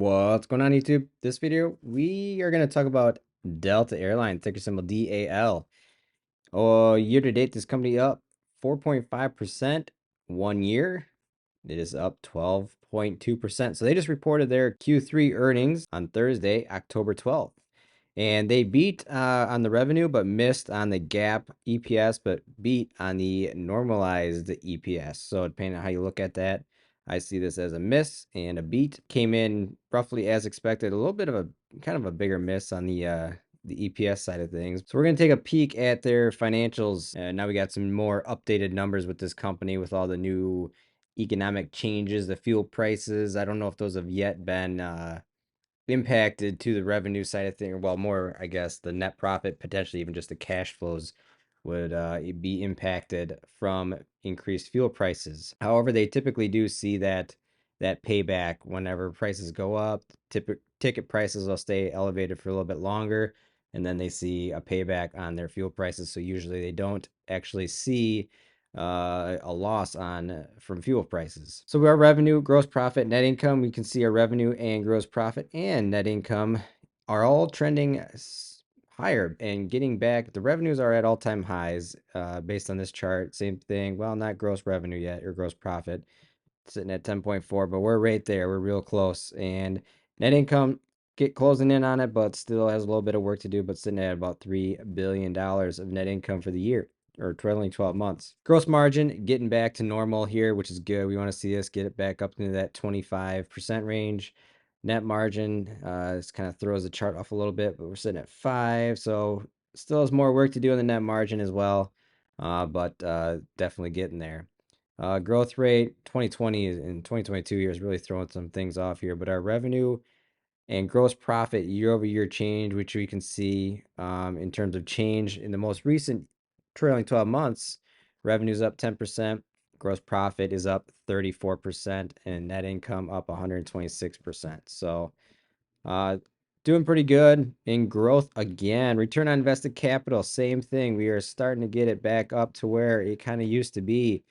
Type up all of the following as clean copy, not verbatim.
What's going on, YouTube? This video, we are going to talk about Delta AirLines, ticker symbol DAL. Oh, year to date, this company up 4.5%. 1 year, it is up 12.2%. So they just reported their Q3 earnings on Thursday, October 12th. And they beat on the revenue, but missed on the GAAP EPS, but beat on the normalized EPS. So depending on how you look at that, I see this as a miss and a beat. Came in roughly as expected, a little bit of a kind of a bigger miss on the EPS side of things. So we're going to take a peek at their financials. And now we got some more updated numbers with this company with all the new economic changes, the fuel prices. I don't know if those have yet been impacted to the revenue side of things. Well, more, I guess, the net profit, potentially even just the cash flows would be impacted from increased fuel prices. However, they typically do see that payback whenever prices go up. Ticket prices will stay elevated for a little bit longer, and then they see a payback on their fuel prices. So usually they don't actually see a loss on from fuel prices. So our revenue, gross profit, net income, we can see our revenue and gross profit and net income are all trending higher and getting back. The revenues are at all-time highs based on this chart. Same thing. Well, not gross revenue yet or gross profit, sitting at 10.4, but we're right there. We're real close. And net income get closing in on it, but still has a little bit of work to do, but sitting at about $3 billion of net income for the year or trailing 12 months. Gross margin getting back to normal here, which is good. We want to see us get it back up into that 25% range. Net margin, this kind of throws the chart off a little bit, but we're sitting at 5. So still has more work to do in the net margin as well, but definitely getting there. Growth rate 2020 and 2022 here is really throwing some things off here, but our revenue and gross profit year over year change, which we can see in terms of change in the most recent trailing 12 months, revenue's up 10%, gross profit is up 34%, and net income up 126%. So doing pretty good in growth again. Return on invested capital, same thing. We are starting to get it back up to where it kind of used to be.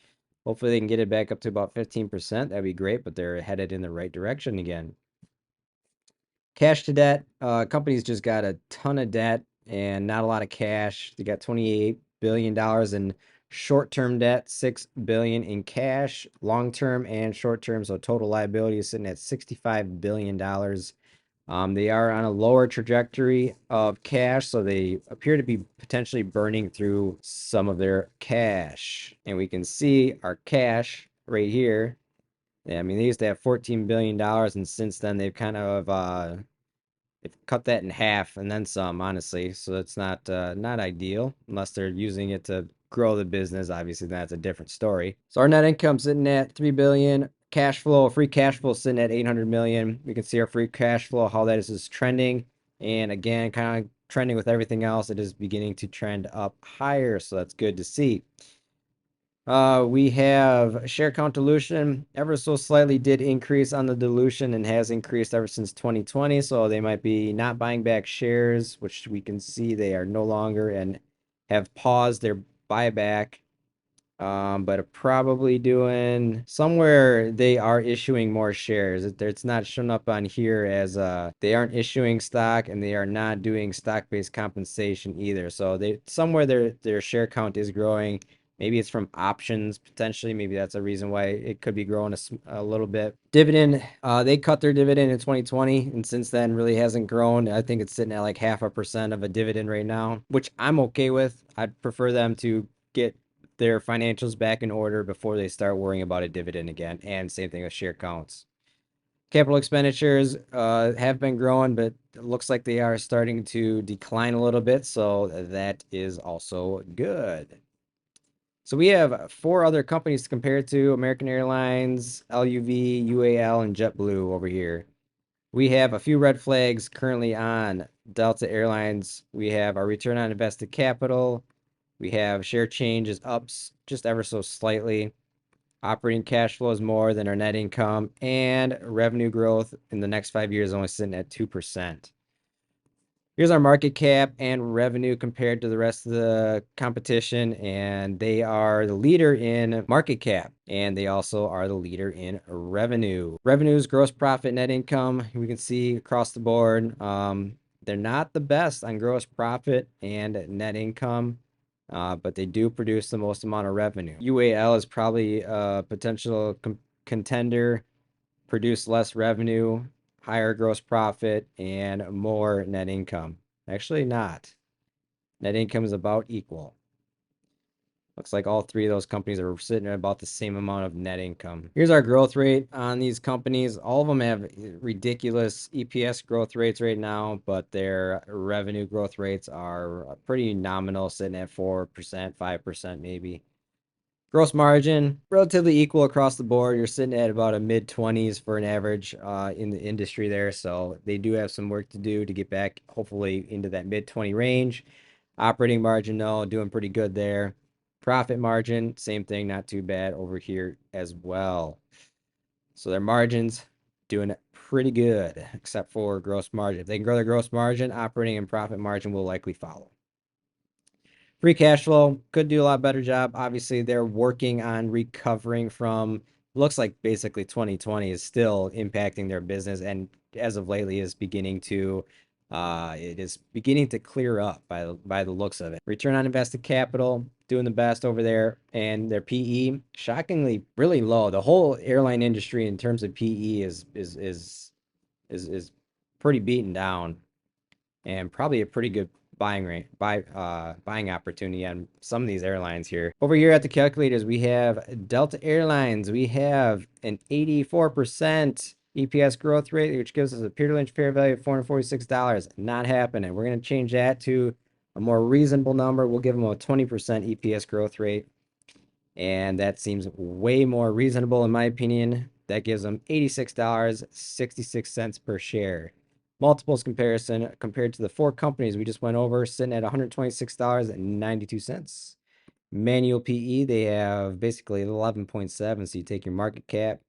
Hopefully they can get it back up to about 15%. That'd be great, but they're headed in the right direction again. Cash to debt, company's just got a ton of debt and not a lot of cash. They got $28 billion in short-term debt, $6 billion in cash, long-term and short-term. So total liability is sitting at $65 billion. They are on a lower trajectory of cash, so they appear to be potentially burning through some of their cash. And we can see our cash right here. I mean, they used to have $14 billion, and since then they've kind of they've cut that in half and then some, honestly. So it's not ideal unless they're using it to grow the business. Obviously, that's a different story. So our net income sitting at $3 billion. Cash flow, free cash flow sitting at 800 million. We can see our free cash flow, how that is trending. And again, kind of trending with everything else, it is beginning to trend up higher. So that's good to see. We have share count dilution ever so slightly did increase on the dilution and has increased ever since 2020. So they might be not buying back shares, which we can see they are no longer and have paused their buyback. But are probably doing somewhere they are issuing more shares. It's not shown up on here as they aren't issuing stock and they are not doing stock-based compensation either. So they somewhere their share count is growing. Maybe it's from options potentially. Maybe that's a reason why it could be growing a little bit. Dividend, they cut their dividend in 2020 and since then really hasn't grown. I think it's sitting at like 0.5% of a dividend right now, which I'm okay with. I'd prefer them to get their financials back in order before they start worrying about a dividend again. And same thing with share counts. Capital expenditures have been growing, but it looks like they are starting to decline a little bit. So that is also good. So we have 4 other companies to compare to: American Airlines, LUV, UAL, and JetBlue over here. We have a few red flags currently on Delta Airlines. We have our return on invested capital. We have share change is up just ever so slightly. Operating cash flow is more than our net income, and revenue growth in the next 5 years is only sitting at 2%. Here's our market cap and revenue compared to the rest of the competition, and they are the leader in market cap, and they also are the leader in revenue. Revenues, gross profit, net income, we can see across the board. They're not the best on gross profit and net income, but they do produce the most amount of revenue. UAL is probably a potential contender, produce less revenue, higher gross profit, and more net income. Actually, not. Net income is about equal. Looks like all three of those companies are sitting at about the same amount of net income. Here's our growth rate on these companies. All of them have ridiculous EPS growth rates right now, but their revenue growth rates are pretty nominal, sitting at 4%, 5% maybe. Gross margin, relatively equal across the board. You're sitting at about a mid-20s for an average in the industry there. So they do have some work to do to get back, hopefully, into that mid-20 range. Operating margin, though, doing pretty good there. Profit margin, same thing, not too bad over here as well. So their margins doing pretty good, except for gross margin. If they can grow their gross margin, operating and profit margin will likely follow. Free cash flow could do a lot better job. Obviously, they're working on recovering from, looks like basically 2020 is still impacting their business, and as of lately is beginning to it is beginning to clear up by the looks of it. Return on invested capital doing the best over there, and their PE shockingly really low. The whole airline industry in terms of PE is pretty beaten down, and probably a pretty good buying opportunity on some of these airlines here. Over here at the calculators, we have Delta Airlines. We have an 84% EPS growth rate, which gives us a peer-to-Lynch fair value of $446. Not happening. We're going to change that to a more reasonable number. We'll give them a 20% EPS growth rate, and that seems way more reasonable in my opinion. That gives them $86.66 per share. Multiples comparison compared to the four companies we just went over, sitting at $126.92. Manual PE, they have basically 11.7. So you take your market cap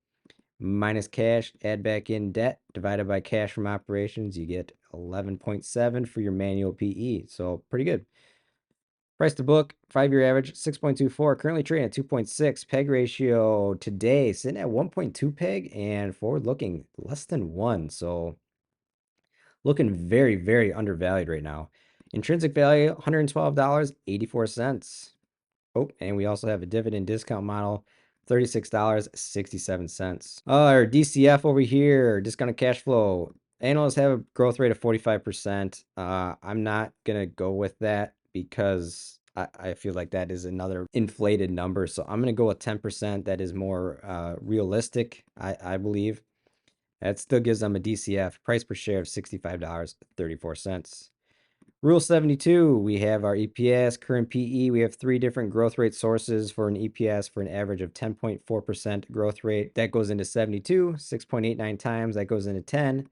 minus cash, add back in debt, divided by cash from operations, you get 11.7 for your manual PE. So pretty good. Price to book, 5-year average, 6.24. Currently trading at 2.6. Peg ratio today sitting at 1.2 peg, and forward looking less than 1. So looking very, very undervalued right now. Intrinsic value, $112.84. Oh, and we also have a dividend discount model, $36.67. Our DCF over here, discounted cash flow. Analysts have a growth rate of 45%. I'm not going to go with that because I feel like that is another inflated number. So I'm going to go with 10%. That is more realistic, I believe. That still gives them a DCF, price per share of $65.34. Rule 72, we have our EPS, current PE. We have three different growth rate sources for an EPS for an average of 10.4% growth rate. That goes into 72, 6.89 times. That goes into 10.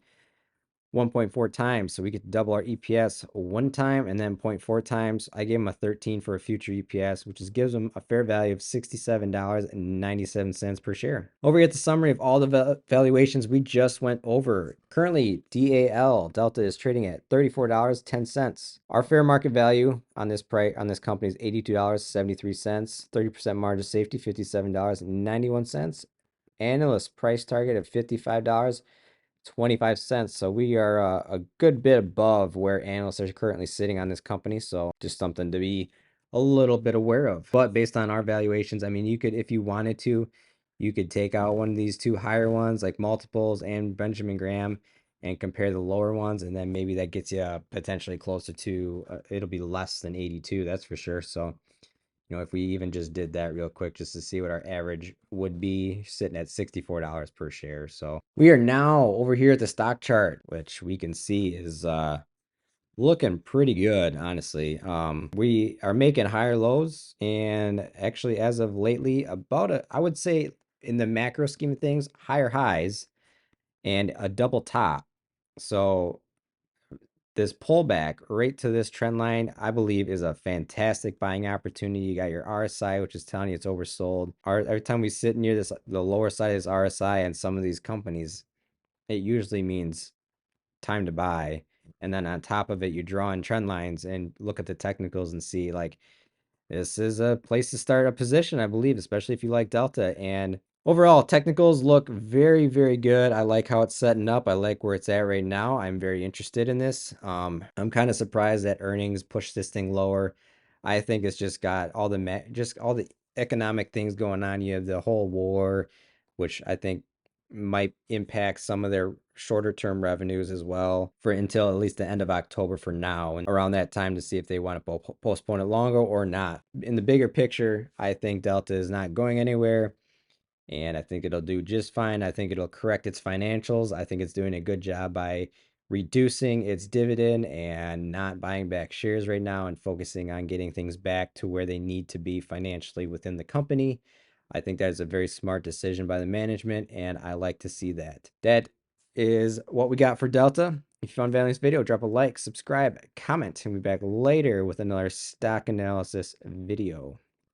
1.4 times, so we get to double our EPS one time and then 0.4 times. I gave them a 13 for a future EPS, which gives them a fair value of $67.97 per share. Over here at the summary of all the valuations we just went over. Currently, Delta is trading at $34.10. Our fair market value on this company is $82.73. 30% margin of safety, $57.91. Analyst price target of $55.25. So we are a good bit above where analysts are currently sitting on this company. So just something to be a little bit aware of. But based on our valuations, I mean, you could, if you wanted to, you could take out one of these two higher ones like Multiples and Benjamin Graham and compare the lower ones. And then maybe that gets you potentially closer to, it'll be less than 82, that's for sure. So if we even just did that real quick just to see what our average would be, sitting at $64 per share. So we are now over here at the stock chart, which we can see is looking pretty good, honestly. We are making higher lows, and actually as of lately, I would say in the macro scheme of things, higher highs and a double top. So this pullback right to this trend line, I believe, is a fantastic buying opportunity. You got your RSI, which is telling you it's oversold. Every time we sit near the lower side of this RSI and some of these companies, it usually means time to buy. And then on top of it, you draw in trend lines and look at the technicals and see like this is a place to start a position, I believe, especially if you like Delta. And overall, technicals look very, very good. I like how it's setting up. I like where it's at right now. I'm very interested in this. I'm kind of surprised that earnings pushed this thing lower. I think it's just got all the just all the economic things going on. You have the whole war, which I think might impact some of their shorter term revenues as well for until at least the end of October for now and around that time to see if they want to postpone it longer or not. In the bigger picture, I think Delta is not going anywhere and I think it'll do just fine. I think it'll correct its financials. I think it's doing a good job by reducing its dividend and not buying back shares right now and focusing on getting things back to where they need to be financially within the company. I think that is a very smart decision by the management, and I like to see that. That is what we got for Delta. If you found value in this video, drop a like, subscribe, comment, and we'll be back later with another stock analysis video.